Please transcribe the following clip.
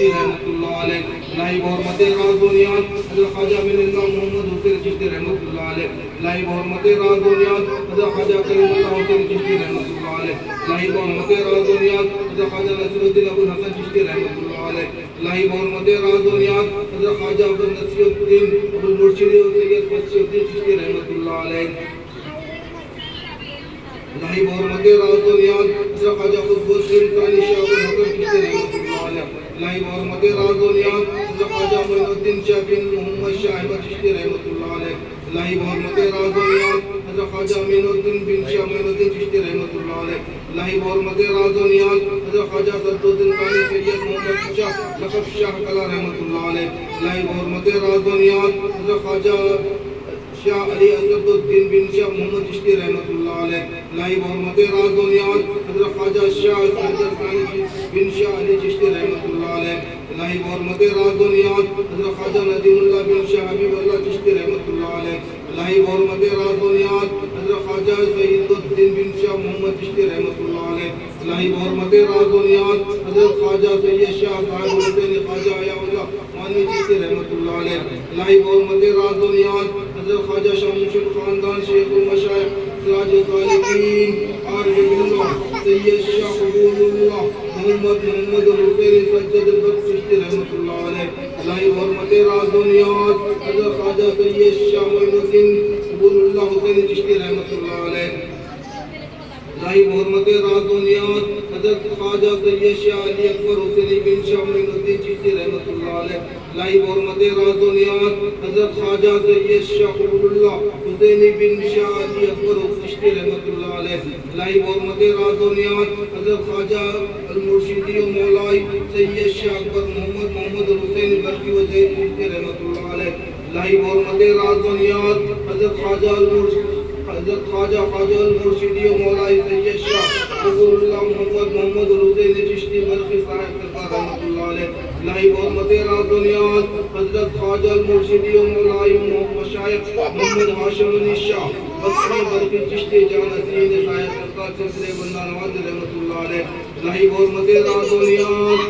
चिश्ती रहमतुल्लाह अलैह, लाइव हरमत राज़ोनियात हज़रत ख्वाजा अमीनुल्लाह मोहम्मद हुसैन चिश्ती रहमतुल्लाह अलैह, लाइव हरमत राज़ोनियात हज़रत ख्वाजा करीमुल्लाह हुसैन चिश्ती रहमतुल्लाह अलैह, लाइव हरमत राज़ोनियात हज़रत ख्वाजा नसीरुद्दीन अबुल हसन चिश्ती रहमतुल्लाह अलैह, लाइव हरमत राज़ोनियात हज़रत ख्वाजा अब्दुल नसीरुद्दीन अबुल मुर्शिद और सैयद फसीहुद्दीन चिश्ती रहमतुल्लाह अलैह, लाइव हरमत राज़ोनियात हज़रत ख्वाजा कुतुबुद्दीन सानी शाह अबुल हसन चिश्ती रहमतुल्लाह अलैह, लाइव हरमत राज़ोनियात हज़रत ख्वाजा मोइनुद्दीन शाह बिन मोहम्मद शाह अहमद चिश्ती रहमतुल्लाह अलैह, लाइव हरमत राज़ोनियात हज़रत ख्वाजा अमीनुद्दीन बिन शाह मोइनुद्दीन चिश्ती रहमतुल्लाह अलैह, लाइव हरमत राज़ोनियात हज़रत ख्वाजा सद्दुद्दीन सानी सैयद मोहम्मद शाह लक़ब शाह कला रहमतुल्लाह अलैह, लाइव हरमत राज़ोनियात हज़रत ख्वाजा शाह अली असदुद्दीन बिन शाह मोहम्मद चिश्ती रहमतुल्लाह अलैह, लाइव हरमत राज़ोनियात हज़रत ख्वाजा शाह सैयद सानी बिन शाह अली चिश्ती रहमतुल्लाह अलैह, लाइव हरमत राज़ोनियात हज़रत ख्वाजा नदीमुल्लाह बिन शाह हबीबुल्लाह चिश्ती रहमतुल्लाह अलैह, लाइव हरमत राज़ोनियात हज़रत ख्वाजा सईदुद्दीन बिन शाह मोहम्मद चिश्ती रहमतुल्लाह अलैह, लाइव हरमत राज़ोनियात हज़रत ख्वाजा सैयद शाह साहिब हुसैन ख्वाजा अयाउल्लाह मानी चिश्ती रहमतुल्लाह अलैह, लाइव हरमत राज़ोनियात हज़रत ख्वाजा शमशुल खानदान शेखुल मशाइख सिराजुल सालिकीन आरिफ बिल्लाह सैयद शाह कबूलुल्लाह मोहम्मद हुसैन सज्जद बख्श चिश्ती रहमतुल्लाह अलैह, लाइव हरमत राज़ोनियात हज़रत ख्वाजा सैयद शाह मोइनुद्दीन कबूलुल्लाह हुसैन चिश्ती रहमतुल्लाह अलैह, लाइव हरमत राज़ोनियात हज़रत ख्वाजा सैयद शाह अली अकबर हुसैन बिन शाह मोइनुद्दीन चिश्ती रहमतुल्लाह अलैह, लाइव हरमत राज़ोनियात हज़रत ख्वाजा सैयद शाह कबूलुल्लाह हुसैन बिन शाह अली अकबर चिश्ती रहमतुल्लाह अलैह, लाइव हरमत राज़ोनियात हज़रत ख्वाजा अल मुर्शिदी व मौलाई सैयद शाह अकबर मोहम्मद हुसैन बरकी वज़ीर चिश्ती रहमतुल्लाह अलैह, लाइव हरमत राज़ोनियात हज़रत ख्वाजा अल मुर्शिदी व मौलाई सैयद शाह कबूलुल्लाह मोहम्मद हुसैन चिश्ती बरकी साहिब सरकार रहमतुल्लाह अलैह, लाइव हरमत राज़ोनियात हज़रत ख्वाजा अल मुर्शिदी व मौलाई मशाइख मोहम्मद हाशिम अली शाह बख्शी बरकी चिश्ती जानसीन साहिब सरकार सिलसिले बंदा नवाज रहमतुल्लाह अलैह, लाइव हरमत राज़ोनियात